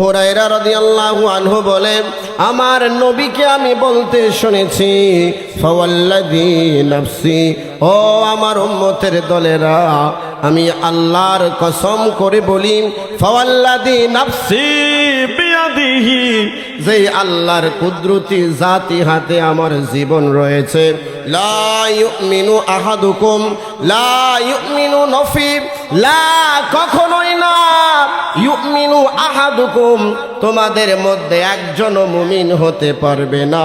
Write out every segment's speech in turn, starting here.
হুরায়রা রাদিয়াল্লাহু আনহু বলেন, আমার নবীকে আমি বলতে শুনেছি, ফাওয়াল্লাযী নাফসি, ও আমার উম্মতের দলেরা, আমি আল্লাহর কসম করে বলি, ফাওয়াল্লাযী নাফসি বিয়াদিহি, যে আল্লাহর কুদরতি জাতি হাতে আমার জীবন রয়েছে, লা ইউমিনু আহাদুকুম, লা ইউমিনু নফি, লা কখনোই না, ইউমিনু আহাদুকুম, তোমাদের মধ্যে একজনও মুমিন হতে পারবে না,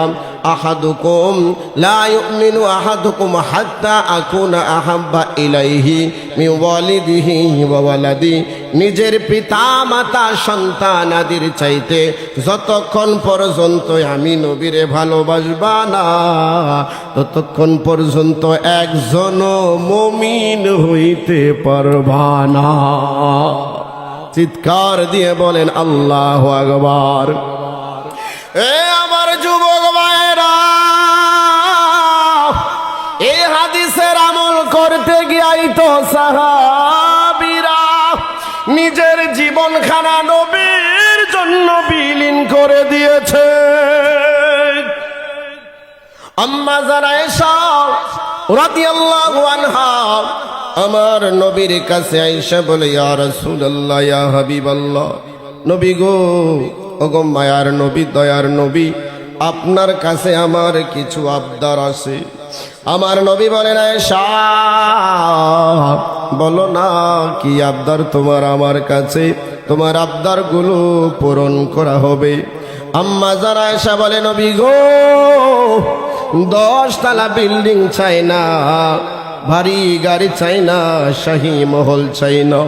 আহাদুকুম লা ইউমিনু আহাদুকুম হাত্তা আকুনা আহাব্বা ইলাইহি মিন ওয়ালিদিহি ওয়া ওয়ালাদি, নিজের পিতা মাতা সন্তান আদির চাইতে যতক্ষণ পর্যন্ত আমি নবীরে ভালোবাসবা না, ততক্ষণ পর্যন্ত একজনও মুমিন হইতে পারবা না। চিৎকার দিয়ে বলেন আল্লাহু আকবার। এ আমার যুবক ভাইরা, এই হাদিসের আমল করতে গিয়াই তো সাহাবীরা নিজের জীবনখানা নবীর জন্য বিলীন করে দিয়েছে। আম্মা জান আয়েশা রাদিয়াল্লাহু আনহা আমার নবীর কাছে আয়েশা বলে, ইয়া রাসূলুল্লাহ, ইয়া হাবিবাল্লাহ, নবী গো, ওগো মায়ার নবী, দয়ার নবী, আপনার কাছে আমার কিছু আবদার আছে। আমার নবী বলেন, আয়েশা বলো না, কি আবদার তোমার আমার কাছে, তোমার আবদার গুলো পূরণ করা হবে। আম্মা জান আয়েশা বলে, নবী গো, 10 তলা বিল্ডিং চাই না, ভারী গাড়ি চাই না, শাহী মহল চাই না।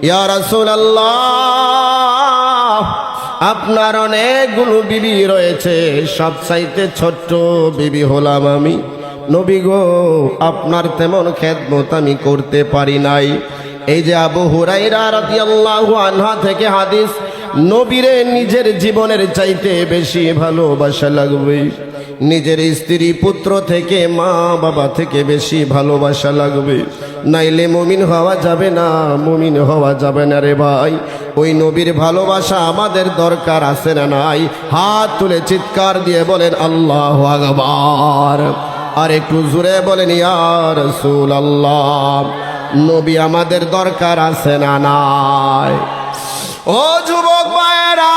ইয়া রাসূলুল্লাহ, আপনার অনেকগুলো বিবি রয়েছে, সব চাইতে ছোট্ট বিবি হলাম আমি। নবী গো, আপনার তেমন খেদমত আমি করতে পারি নাই। এই যে আবু হুরায়রা রাদিয়াল্লাহু আনহু থেকে হাদিস, নবীরে নিজের জীবনের চাইতে বেশি ভালোবাসা লাগবে, নিজের স্ত্রী পুত্র থেকে মা বাবা থেকে বেশি ভালোবাসা লাগবে, নাইলে মুমিন হওয়া যাবে না, মুমিন হওয়া যাবে না রে ভাই। ওই নবীর ভালোবাসা আমাদের দরকার আছে না নাই? হাত তুলে চিৎকার দিয়ে বলেন আল্লাহু আকবার। আর একটু জোরে বলেন ইয়া রাসূলুল্লাহ, নবী আমাদের দরকার আছে না নাই? ও যুবক ভাইরা,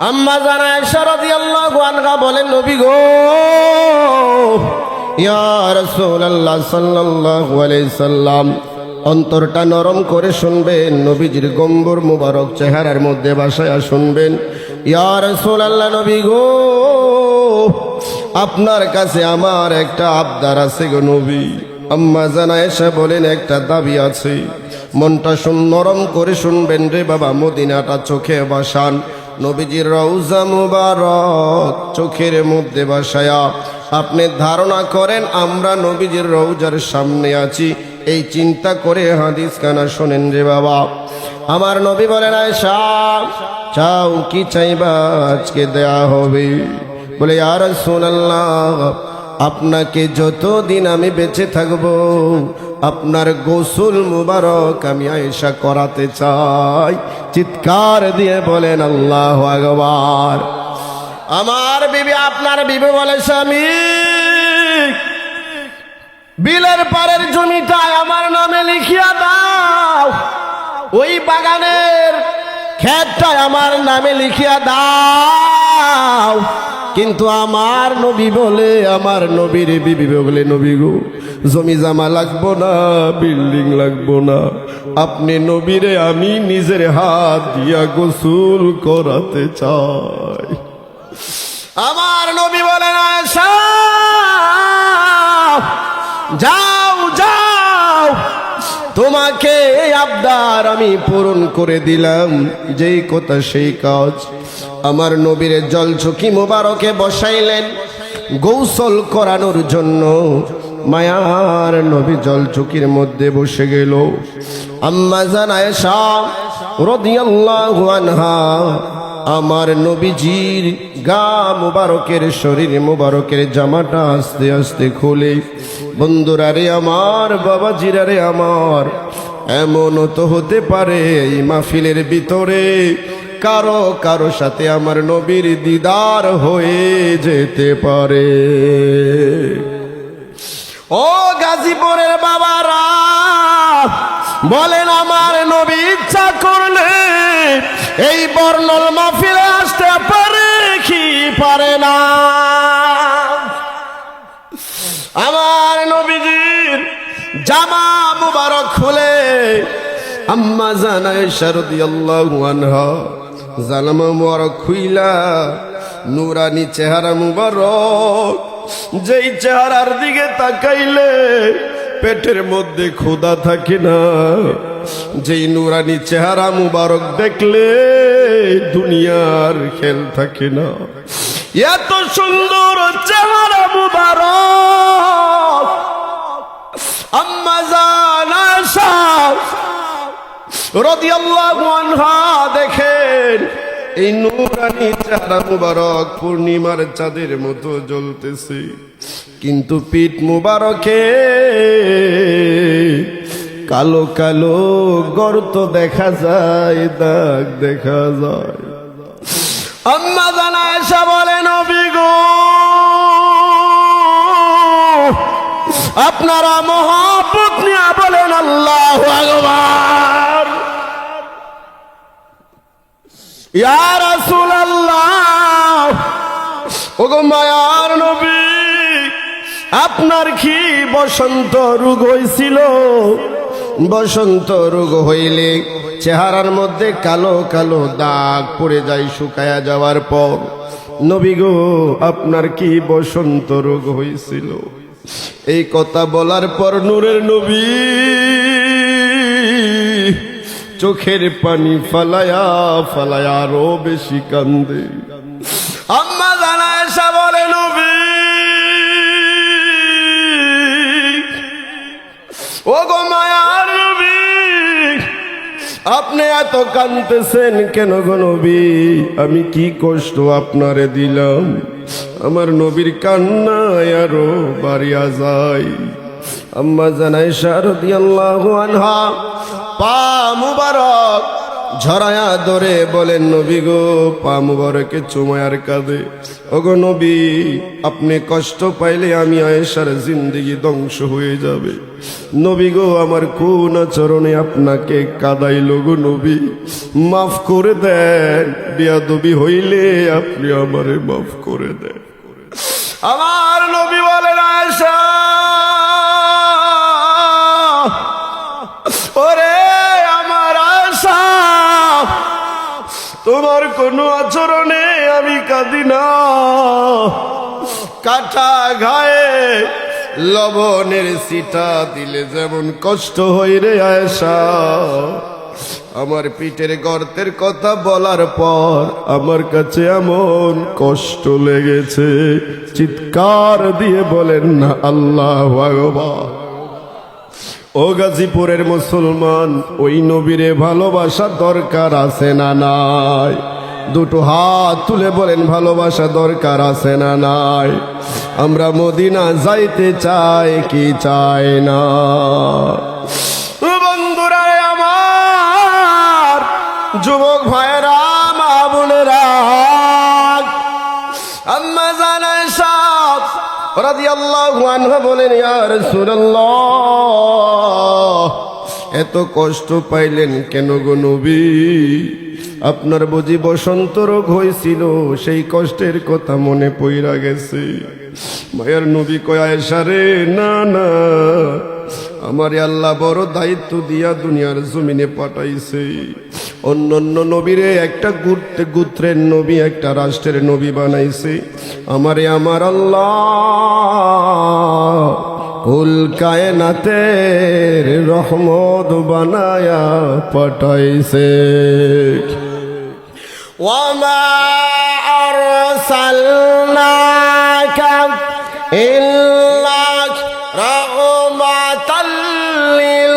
আম্মা জান আয়েশা রাদিয়াল্লাহু আনহা বলেন, নবী গো, ইয়া রাসূলুল্লাহ সাল্লাল্লাহু আলাইহি সাল্লাম, অন্তরটা নরম করে শুনবেন, নবীজির গম্বুর মুবারক চেহারার মধ্যে বাসায়া শুনবেন। ইয়া রাসূলুল্লাহ, নবী গো, আপনার কাছে আমার একটা আবদার আছে গো নবী। আম্মা জান আয়েশা বলেন, একটা দাবি আছে, মনটা নরম করে শুনবেন রে বাবা, মদিনাটা চোখে বাসান, নবীজির রওজা মুবারক চোখের মধ্যে বাসায়া আপনি ধারণা করেন আমরা নবীজির রওজার সামনে আছি, এই চিন্তা করে হাদিস কানা শোনেন রে বাবা। আমার নবী বলেন, আয়েশা চাও কি চাইবা, আজকে দেয়া হবে। বলে, ইয়া রাসূলুল্লাহ, আপনাকে যতদিন আমি বেঁচে থাকব আপনার গোসল মুবারক আমি আয়েশা করাতে চাই। চিৎকার দিয়ে বলেন আল্লাহু আকবার। আমার বিবি, আপনার বিবি বলে, স্বামী বিলের পারের জমিটা আমার নামে লিখিয়া দাও, ওই বাগানের ক্ষেতটা আমার নামে লিখিয়া দাও। কিন্তু আমার নবী বলে, আমার নবীর বিবি বলে, নবী গো, জমি জামা লাগবো না, বিল্ডিং লাগবো না, আপনি নবীরে আমি নিজের হাত দিয়া গোসল করাতে চাই। আমার নবী বলেন, আয়েশা যাও যাও, তোমাকে এই আবদার আমি পূরণ করে দিলাম, যেই কথা সেই কাজ। আমার নবীর জলচকি মুবারকে বসাইলেন গোসল করানোর জন্য। মায়ার নবী জলচকির মধ্যে বসে গেল। আম্মা জান আয়েশা রাদিয়াল্লাহু আনহা আমার নবীজির গা মুবারকের, শরীর মুবারকের জামাটা আস্তে আস্তে খুলে, বন্ধুরা রে আমার, বাবাজিরা রে আমার, এমনও তো হতে পারে এই মাহফিলের ভিতরে কারো কারো সাথে আমার নবীর দিদার হয়ে যেতে পারে। ও গাজীপুরের বাবারা, বলেন আমার নবী ইচ্ছা করলে এই বর্ণল মাহফিলে আসতে পারে কি পারে না? আমার নবীজির জামা মুবারক খুলে আম্মা জান আয়েশা রাদিয়াল্লাহু আনহা জামা মুবারক খুইলা নূরানি চেহারা মুবারক, যেই চেহারার দিকে তাকাইলে পেটের মধ্যে ক্ষুধা থাকে না, যেই নূরানি চেহারা মুবারক দেখলে দুনিয়ার খেল থাকে না, এত সুন্দর চেহারা মুবারক আম্মা জান আয়েশা রাদিয়াল্লাহু আনহা দেখেন এই নূরানি চেহারা মুবারক পূর্ণিমার চাঁদের মতো জ্বলতেছে, কিন্তু পিঠ মুবারকে কালো কালো গর্ত দেখা যায়, দাগ দেখা যায়। আম্মা জান আয়েশা বলেন, নবী গো, আপনারা মহব্বত নিয়ে বলেন আল্লাহু আকবার। ইয়া রাসূলুল্লাহ, ওগো মায়ার নবী, আপনার কি বসন্ত রোগ হয়েছিল? বসন্ত রোগ হইলে চেহারার মধ্যে কালো কালো দাগ পড়ে যায় শুকায়া যাওয়ার পর। নবী গো, আপনার কি বসন্ত রোগ হয়েছিল? এই কথা বলার পর নূরের নবী চোখের পানি ফালায়া ফালায়া আরো বেশি কান্দে। আম্মা জান আয়েশা বলে, নবী ও গো মায়ার নবী, আপনি এত কাঁদতেছেন কেন গো নবী? আমি কি কষ্ট আপনারে দিলাম? আমার নবীর কান্নায় আরো বাড়িয়া যায়। আম্মা জান আয়েশা রাদিয়াল্লাহু আনহা পা মুবারক ঝরায়া ধরে বলেন, নবী গো, পা মুবারকে চুমায়ার কাঁদে। ওগো নবী, আপনি কষ্ট পাইলে আমি আয়েশার জিন্দেগি ধ্বংস হয়ে যাবে। নবী গো, আমার কোন আচরণে আপনাকে কাঁদাইল গো নবী? মাফ করে দেন, বেয়াদবি হইলে আপনি আমারে মাফ করে দেন। আমার নবী বলেন, আয়েশা ওরে আমার আয়েশা, তোমার কোনো আচরণে আমি কাঁদি না। কাটা গায়ে লবণের সিটা দিলে যেমন কষ্ট হয় রে আয়েশা, আমার পিঠের গর্তের কথা বলার পর আমার কাছে এমন কষ্ট লেগেছে, চিৎকার দিয়ে বলেন না আল্লাহু আকবার। ও গাজীপুরের মুসলমান, ওই নবীরে ভালোবাসা দরকার আছে না নাই? দুটো হাত তুলে বলেন, ভালোবাসা দরকার আছে না নাই? আমরা মদিনা যাইতে চাই কি চাই না? বন্ধুরা আমার, যুবক ভাইরা, মা বোনেরা, আম্মা জান আয়েশা রাদিয়াল্লাহু আনহা বলেন, ইয়া রাসূলুল্লাহ, এত কষ্ট পাইলেন কেন গো নবী? আপনার বুঝি বসন্ত রোগ হয়েছিল, সেই কষ্টের কথা মনে পইরা গেছে। মায়ের নবী কয়, আয়েশা রে, না না, আমারে আল্লাহ বড় দায়িত্ব দিয়া দুনিয়ার জমিনে পাঠাইছে। অন্য নবীরে একটা গোত্রের নবী, একটা রাষ্ট্রের নবী বানাইছে, আমারে আমার আল্লাহ কুল কায়নাতের রহমত বানায়া পাঠাইছে। ওয়ামা আরসালনাকা ইল্লা রাহমাতাল লিল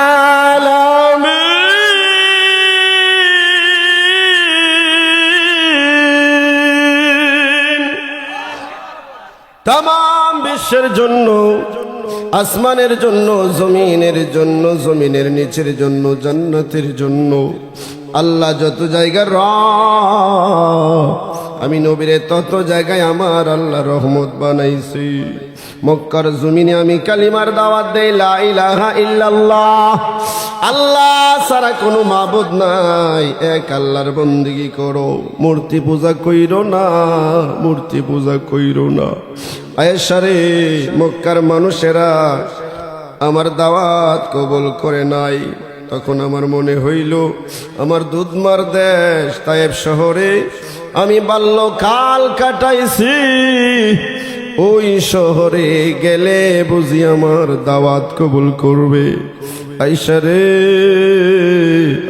আলামিন। তামাম বিশ্বের জন্য আসমানের জন্য, জমিনের জন্য, জমিনের নিচের জন্য, জান্নাতের জন্য। আল্লাহ যত জায়গার রব, আমি নবীরে তত জায়গায় আমার আল্লাহ রহমত বানাইছি। মক্কার জমিনে আমি কালিমার দাওয়াত দেই, লা ইলাহা ইল্লাল্লাহ, আল্লাহ ছাড়া কোনো মাবুদ নাই, এক আল্লাহর বন্দেগী করো, মূর্তি পূজা কইরো না, মূর্তি পূজা কইরো না। আয়েশা রে, মক্কার মানুষেরা আমার দাওয়াত কবুল করে নাই। তখন আমার মনে হইল, আমার দুধমার দেশ তায়েব শহরে আমি বাল্যকাল কাটাইছি, ওই শহরে গেলে বুঝি আমার দাওয়াত কবুল করবে। আয়েশা রে,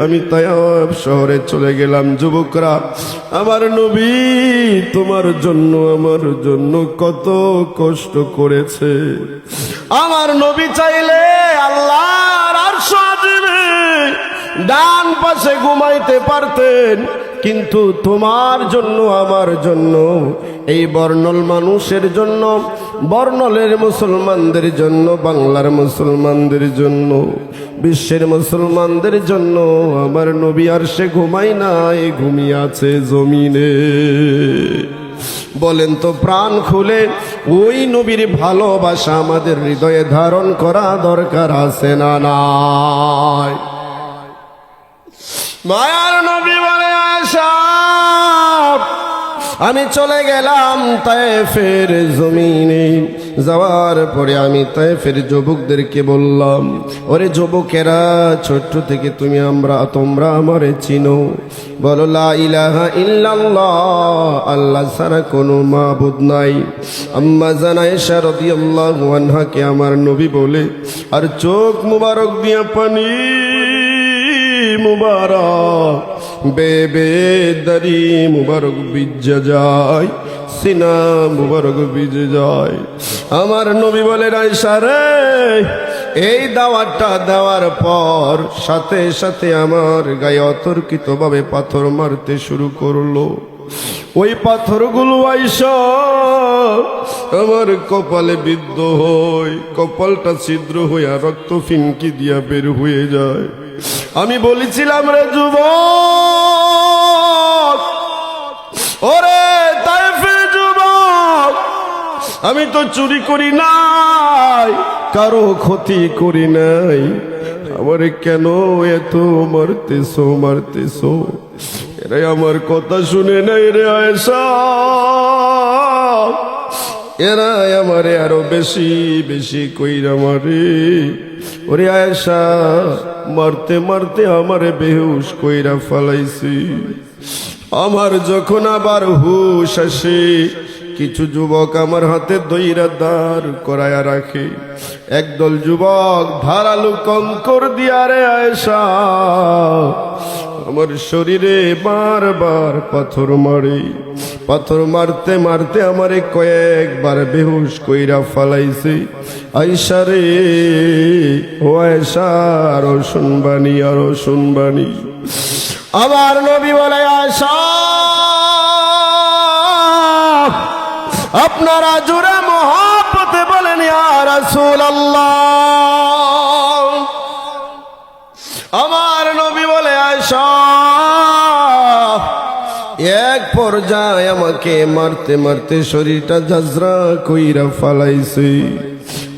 আমি তায়েব শহরে চলে গেলাম। যুবকরা, আমার নবী তোমার জন্য, আমার জন্য কত কষ্ট করেছে। আমার নবী চাইলে আল্লাহর আরশ আজিমে ডান পাশে ঘুমাইতে পারতেন, কিন্তু তোমার জন্য, আমার জন্য, এই বর্ণল মানুষের জন্য, বর্ণলের মুসলমানদের জন্য, বাংলার মুসলমানদের জন্য, বিশ্বের মুসলমানদের জন্য আমার নবী আরশে ঘুমাই নাই, ঘুমিয়ে আছে জমিনে। বলেন তো প্রাণ খুলে, ওই নবীর ভালোবাসা আমাদের হৃদয়ে ধারণ করা দরকার আছে না নাই? মায়ার নবী বলে, আয়েশা আমি চলে গেলাম তায়েফের জমিনে। যাওয়ার পরে আমি তায়েফের যুবকদেরকে বললাম, ওরে যুবকেরা, ছোট্ট থেকে তোমরা আমারে চিনো, বলো লা ইলাহা ইল্লাল্লাহ, আল্লাহ ছাড়া কোনো মাবুদ নাই। আম্মা জান আয়েশা রাদিয়াল্লাহু আনহাকে আমার নবী বলে, আর চোখ মুবারক দিয়া পানি মুবারক বেবে দাড়ি মুবারক ভিজে যায়, সিনা মুবারক ভিজে যায়। আমার নবী বলে, আয়েশা রে, এই দাওয়াতটা দেওয়ার পর সাথে সাথে আমার গায়ে অতর্কিতভাবে পাথর মারতে শুরু করলো। ওই পাথরগুলো আয়েশা আমার কপালে বিদ্ধ হয়, কপালটা ছিদ্র হইয়া রক্ত ফিনকি দিয়া বের হয়ে যায়। আমি বলেছিলাম, রে যুবক, ওরে তায়েফের যুবক, আমি তো চুরি করি নাই, কারো ক্ষতি করি নাই, আমারে কেন এত মারতেছো? এরাই আমার কথা শুনে নাই রে আয়েশা, এরাই আমারে আরো বেশি বেশি কইরা মারে। ওরে আয়েশা, মারতে মারতে আমারে বেহুশ কইরা ফালাইছি। আমার যখন আবার হুশ আসে, কিছু যুবক আমার হাতে দইরা দাঁড় করায়া রাখে। একদল যুবক ধারালো কঙ্কর দিয়া রে আয়েশা আমার শরীরে বারবার পাথর মারে। পাথর মারতে মারতে আমারে কয়েকবার বেহুশ কইরা ফালাইছে। আয়েশা রে, ও আয়েশা, আরো শুনবানি। আমার নবী বলে, আয়েশা আপনারা জোরে মহব্বতে বলেন, ইয়া রাসূলুল্লাহ। আমার নবী বলে, আয়েশা এক পর্যায়ে আমাকে মারতে মারতে শরীরটা ঝাঁঝরা কইরা ফালাইছে।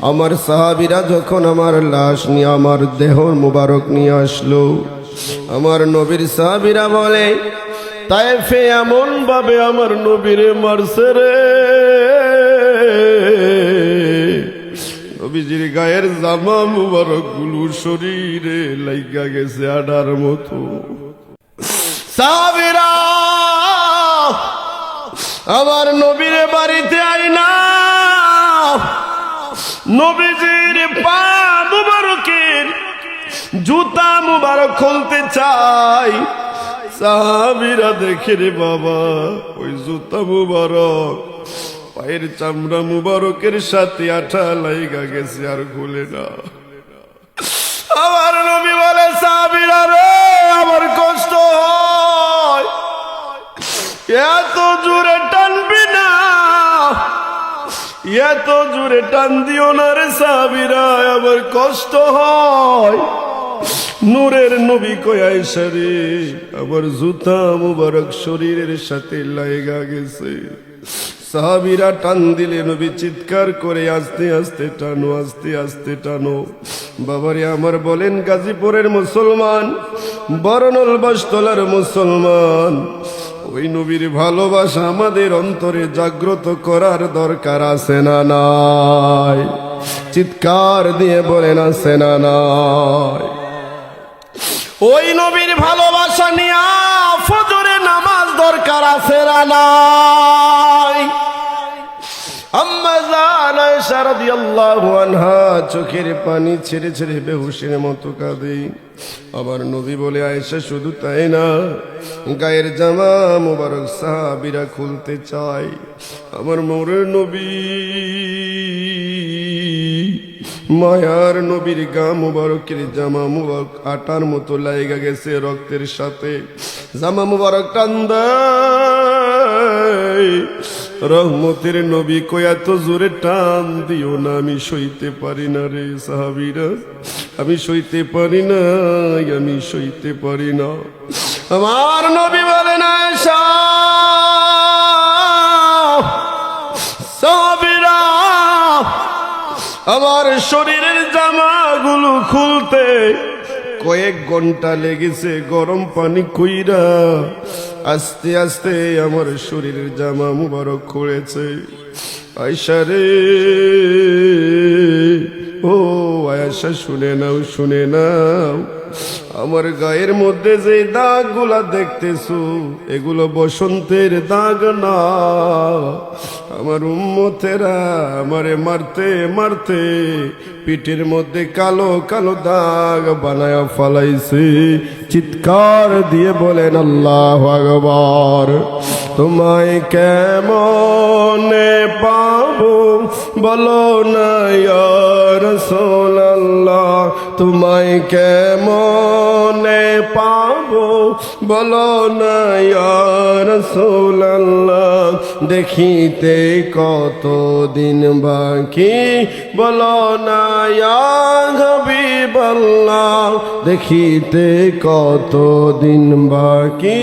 আমার সাহাবীরা যখন আমার লাশ নিয়ে আমার দেহ মুবারক নিয়ে আসলো, আমার নবীর সাহাবীরা বলে, তায়েফে এমন ভাবে আমার নবীরে মারছে রে, নবীজির গায়ের জামা মুবারক গুলো শরীরে লাইগা গেছে আডার মতো। সাহাবীরা আমার নবীর বাড়িতে আইনা নবীজির পা মুবারকের জুতা মুবারক খুলতে চাই। সাহাবীরা দেখে রে বাবা, ওই জুতা মুবারক পায়ের চামড়া মুবারকের সাথে আঠা লাইগা গেছে, আর খুলে না। আমার নবী বলে, সাহাবীরা রে, আমার কষ্ট হয়, এত জোরে টানবি না, এত জোরে টান দিও না রে সাহাবীরা, আমার কষ্ট হয়। নূরের নবী কয় আয়েশা রে, আমার জুতা মুবারক শরীরের সাথে লাগা গেছে। সাহাবীরা টান দিলে নবী চিৎকার করে আস্তে আস্তে টানো, আস্তে আস্তে টানো। বাবারে আমার বলেন, গাজীপুরের মুসলমান, বরনল বাসতলার মুসলমান, ওই নবীর ভালোবাসা আমাদের অন্তরে জাগ্রত করার দরকার আছে না নাই? চিৎকার দিয়ে বলেন আছে না নাই? ওই নবীর ভালোবাসা নিয়ে ফজরে নামাজ দরকার আছে না নাই? আম্মা জান আয়েশা রাদিয়াল্লাহু আনহা চোখের পানি ছেড়ে ছেড়ে বেহুশের মতো কাঁদে। আমার নবী বলে, আয়েশা শুধু তাই না, গায়ের জামা মুবারক সাহাবীরা খুলতে চায়। আমার মোরে নবী, মায়ার নবীর গা মুবারকের জামা মুবারক আটার মতো লাগা গেছে রক্তের সাথে। জামা মুবারক টান দেয়। রহমতের নবী কয়, এত জোরে টান দিও না, আমি সইতে পারি না রে সাহাবীরা, আমি সইতে পারি না, আমি সইতে পারি না। আমার নবী বলেন, আয়েশা সাহাবীরা, আমার শরীরের জামাগুলো খুলতে কয়েক ঘন্টা লেগেছে, গরম পানি কইরা আস্তে আস্তে আমার শরীরের জামা মুবারক খুলেছে। আয়েশা রে, ও আয়েশা শুনে নাও, শুনে নাও, আমার গায়ের মধ্যে যে দাগগুলা দেখতেছো, এগুলো বসন্তের দাগ না। আমার উম্মতেরা আমারে মারতে মারতে পিঠের মধ্যে কালো কালো দাগ বানায়া ফালাইছে। চিৎকার দিয়ে বলেন আল্লাহু আকবার। তোমায় কেমনে পাবো বলো না ইয়া রাসূলুল্লাহ, তোমায় কেমনে পাবো বলো না ইয়া রাসূলুল্লাহ, দেখিতে কতদিন বাকি বলো না ইয়া হাবিবাল্লাহ, দেখিতে কতদিন বাকি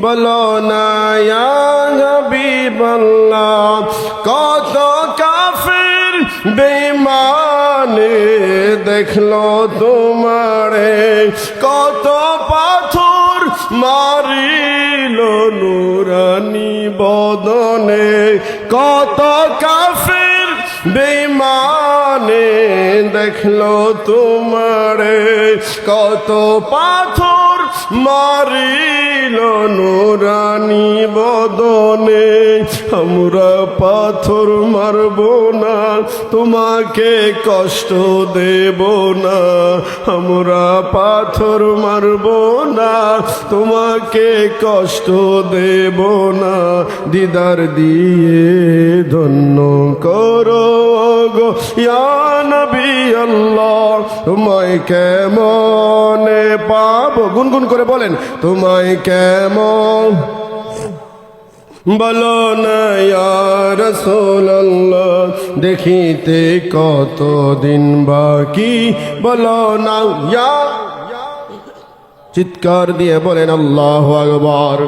বলো না ইয়া হাবিবাল্লাহ। কত কাফির বেঈমানে দেখলো তোমারে, কত পাথর মারিল নুরানি বদনে, কত কাফির বেঈমানে দেখলো তোমারে, কত পাথর মারিল নুরানি বদনে। আমরা পাথর মারব না, তোমাকে কষ্ট দেব না, আমরা পাথর মারব না, তোমাকে কষ্ট দেব না। দিদার দিয়ে ধন্য করো গো ইয়া নবী আল্লাহ, তোমায় কেমনে পাবো, গুনগুন করে বলেন, তোমায় কেমন বলো না ইয়া রাসূলুল্লাহ, দেখিতে কতদিন বাকি বলো না ইয়া। চিৎকার দিয়ে বলেন আল্লাহু আকবার।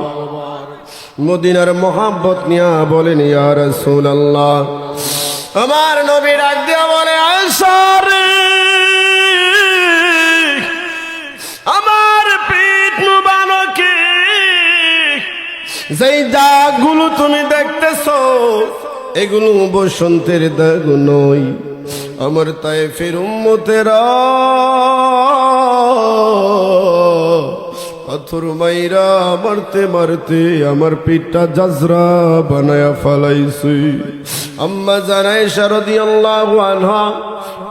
মদিনার মোহাব্বত নিয়া বলেন ইয়া রাসূলুল্লাহ। আমার নবী ডাক দিয়া বলে, আয়েশা রে, আমার পিঠ মুবারকে যেই দাগগুলো তুমি দেখতেছো, এগুলো বসন্তের দাগ নয়। আমার তায়েফের উম্মতেরা পাথর মাইরা মারতে মারতে আমার পিঠটা জাজরা বানায়া ফালাইছে। আম্মা জান আয়েশা রাদিয়াল্লাহু আনহা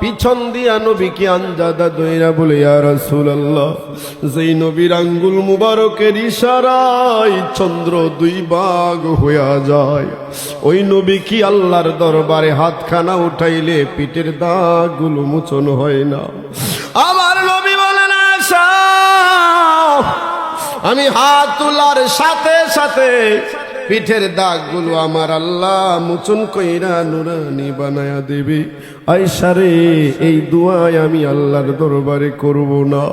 পিছন দিয়া নবীকে আনজাদা দইরা বলে, ইয়া রাসূলুল্লাহ, যেই নবীর আঙ্গুল মুবারকের ইশারায় চন্দ্র দুই ভাগ হইয়া যায়, ওই নবী কি আল্লাহর দরবারে হাতখানা উঠাইলে পিঠের দাগগুলো মোচন হয় না? আমার নবী বলেন, আয়েশা, আমি হাত তোলার সাথে সাথে পিঠের দাগগুলো আমার আল্লাহ মুচন কইরা নুরানি বানায়া দেবে। আয়েশা রে, এই দুয়ায় আমি আল্লাহর দরবারে করব না।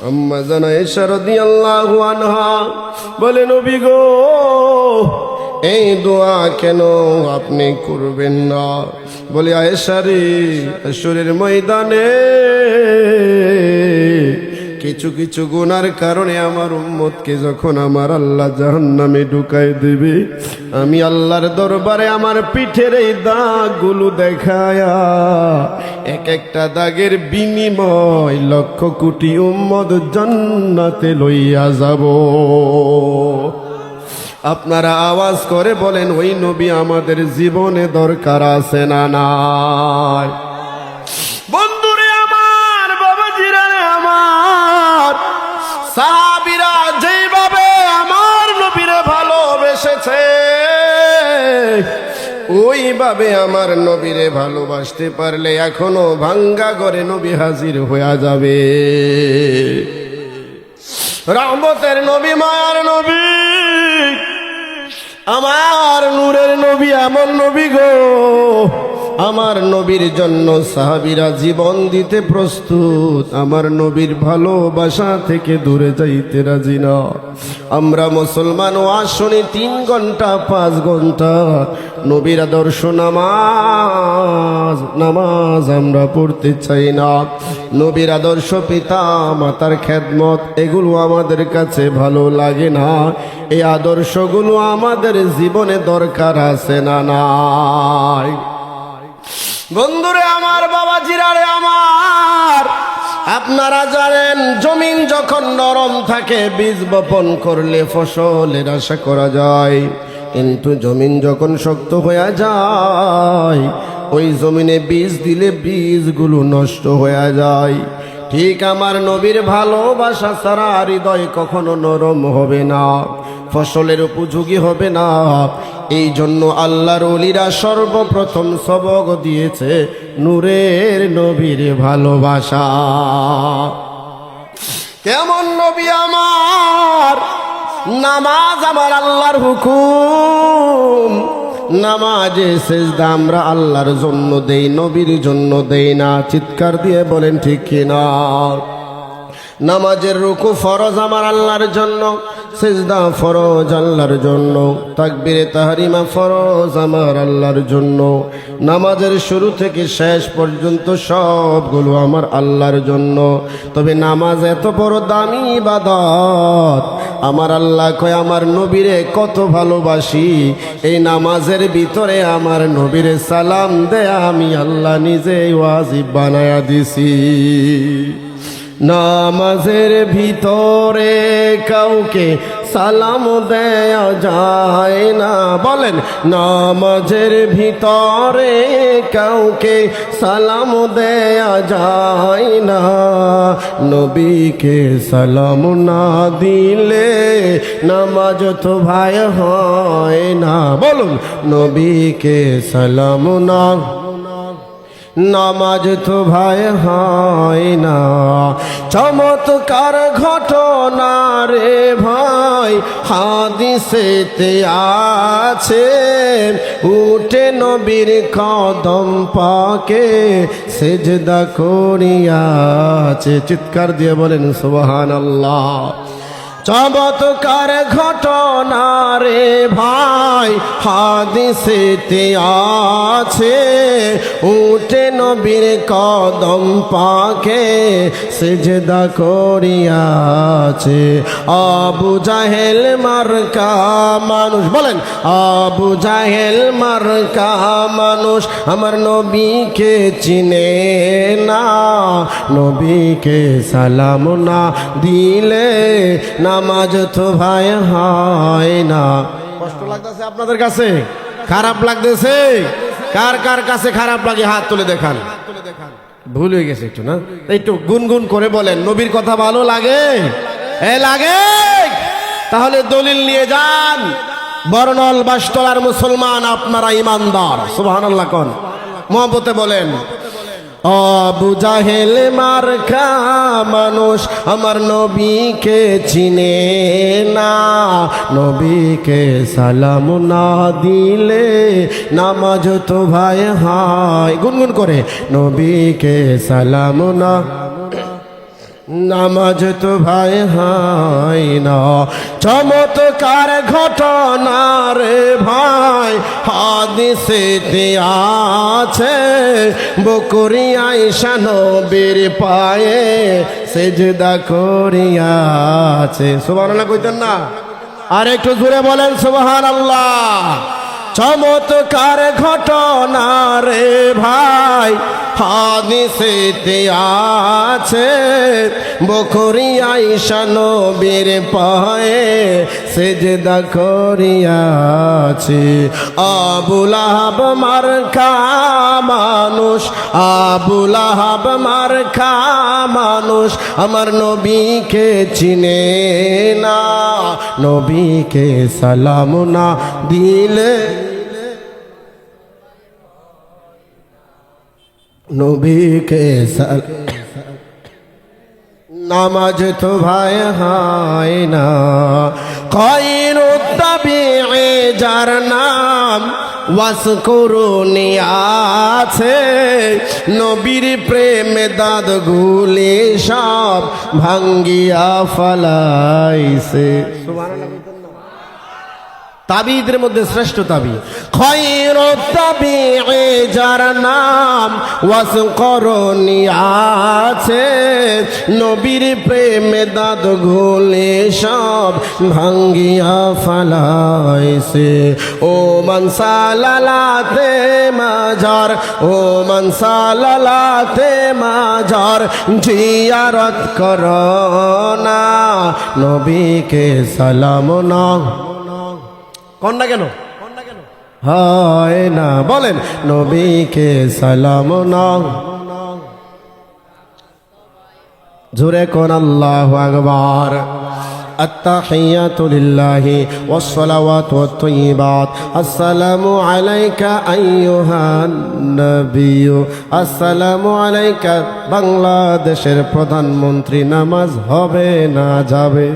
আম্মা জান আয়েশা রাদিয়াল্লাহু আনহা বলে, নবী গো, এই দোয়া কেন আপনি করবেন না? বলে, আয়েশা রে, হাশরের ময়দানে কিছু কিছু গুনার কারণে আমার উম্মতকে যখন আমার আল্লাহ জাহান্নামে ঢুকায় দেবে, আমি আল্লাহর দরবারে আমার পিঠের এই দাগগুলো দেখায়া এক একটা দাগের বিনিময় লক্ষ কোটি উম্মত জান্নাতে লইয়া যাব। আপনারা আওয়াজ করে বলেন, ওই নবী আমাদের জীবনে দরকার আছে না নাই? বন্ধুরে আমার, বাবাজিরা আমার, সাহাবীরা যেভাবে আমার নবীরে ভালোবেসেছে, ওইভাবে আমার নবীরে ভালোবাসতে পারলে এখনো ভাঙ্গা ঘরে নবী হাজির হয়ে যাবে। রহমতের নবী, মায়ার নবী, আমার নূরের নবী, এমন নবী গো, আমার নবীর জন্য সাহাবীরা জীবন দিতে প্রস্তুত। আমার নবীর ভালোবাসা থেকে দূরে যাইতে রাজি না। আমরা মুসলমান ওয়াজ শুনি 3 ঘন্টা 5 ঘন্টা, নবীর আদর্শ নামাজ আমরা পড়তে চাই না। নবীর আদর্শ, পিতা মাতার খেদমত, এগুলো আমাদের কাছে ভালো লাগে না। এই আদর্শগুলো আমাদের জীবনে দরকার আছে না নাই? বন্ধুরে আমার, বাবাজিরারে আমার, আপনারা জানেন জমিন যখন নরম থাকে বীজ বপন করলে ফসলের আশা করা যায়, কিন্তু জমিন যখন শক্ত হয়ে যায় ওই জমিনে বীজ দিলে বীজগুলো নষ্ট হয়ে যায়। ঠিক আমার নবীর ভালোবাসা ছাড়া হৃদয় কখনো নরম হবে না, ফসলের উপযোগী হবে না। এই জন্য আল্লাহর ওলিরা সর্বপ্রথম সবক দিয়েছে নূরের নবীর ভালোবাসা। কেমন নবী আমার? নামাজ আমার আল্লাহর হুকুম, নামাজে সেজদা আমরা আল্লাহর জন্য দেই, নবীর জন্য দেই না। চিৎকার দিয়ে বলেন ঠিক কিনা? নামাজের রুকু ফরজ আমার আল্লাহর জন্য, সেজদা ফরজ আল্লাহর জন্য, তাকবীরে তাহরিমা ফরজ আমার আল্লাহর জন্য। নামাজের শুরু থেকে শেষ পর্যন্ত সবগুলো আমার আল্লাহর জন্য। তবে নামাজ এত বড় দামি ইবাদত, আমার আল্লাহ কয় আমার নবীরে কত ভালোবাসি, এই নামাজের ভিতরে আমার নবীরে সালাম দেয়া আমি আল্লাহ নিজে ওয়াজিব বানায়া দিছি। নামাজের ভিতরে কাউকে সালাম দেয়া যায় না। বলেন, নামাজের ভিতরে কাউকে সালাম দেয়া যায় না। নবীকে সালাম না দিলে নামাজ তো ভাই হয় না। বলুন, নবীকে সালাম না, নামাজ তো ভাই হয় না। চমৎকার ঘটনা রে ভাই হাদিসেতে আছে, উঠে নবীর কদম পাকে সেজদা করিয়াছে। চিৎকার দিয়ে বলেন সুবহানাল্লাহ। চমৎকার ঘটনা রে ভাই হাদিসেতে আছে, উঠে নবীর কদম পাকে সিজদা করিয়াছে। আবু জাহেল মার্কা মানুষ, বলেন আবু জাহেল মার্কা মানুষ আমার নবীকে চিনে না। নবীকে সালাম না দিলে নামাজ তো ভাই হয় না। কষ্ট লাগতেছে আপনাদের কাছে? খারাপ লাগতেছে? কার কার কাছে খারাপ লাগে হাত তুলে দেখান। ভুল হয়ে গেছে একটু না, একটু গুনগুন করে বলেন নবীর কথা ভালো লাগে? এ লাগে? তাহলে দলিল নিয়ে যান। বর্ণল বাসতলার মুসলমান আপনারা ইমানদার, সুবহানাল্লাহ কোন মহব্বতে বলেন। আবু জাহেল মার্কা মানুষ আমার নবীকে চিনে না, নবীকে সালাম না দিলে নামাজ তো ভাই হায়, গুনগুন করে নবীকে সালাম না, নামাজ তো ভাই হয় না। চমৎকার ঘটনা রে ভাই হাদিসেতে আছে, বকরি আয়েশা নবীর পায়ে সেজদা করিয়াছে। সুবহানাল্লাহ কইতেন না? আর একটু জোরে বলেন সুবহানাল্লাহ। চমৎকার ঘটনা রে ভাই হাদিসেতে আছে, বকরি আয়েশা নবীর পায়ে সেজদা করিয়াছে। আবু লাহাব মার্কা মানুষ, আবু লাহাব মার্কা মানুষ আমার নবীকে চিনে না, নবীকে সালাম না দিলে নবীকে নামাজ তো ভাই হয় না। খায়রুত তাবিঈ যার নাম ওয়াসকুরুনি আছে, নবীর প্রেমে দাঁতগুলি সব ভাঙ্গিয়া ফালাইছে। সুবহানাল্লাহ। তাবিদের মধ্যে শ্রেষ্ঠ তাবি খায়রুত তাবিঈ যার নাম ওয়াসকুরুনি আছে, নবীর প্রেমে দাঁতগুলি সব ভাঙ্গিয়া ফালাইছে। ও মান সালালাতে মাজার, ও মান সালালাতে মাজার জিয়ারত করোনা, নবীকে সালাম না কন্যা কেন হয় না, বলেন নবীকে সালাম না। জোরে কোন আল্লাহু আকবার। আত্তাহিয়াতু লিল্লাহি ওয়াস সালাওয়াতু ওয়াত তাইয়্যিবাত। আসসালামু আলাইকা আইয়ুহান নবিয়্যু, আসসালামু আলাইকা। বাংলাদেশের প্রধানমন্ত্রী নামাজ হবে না যাবে?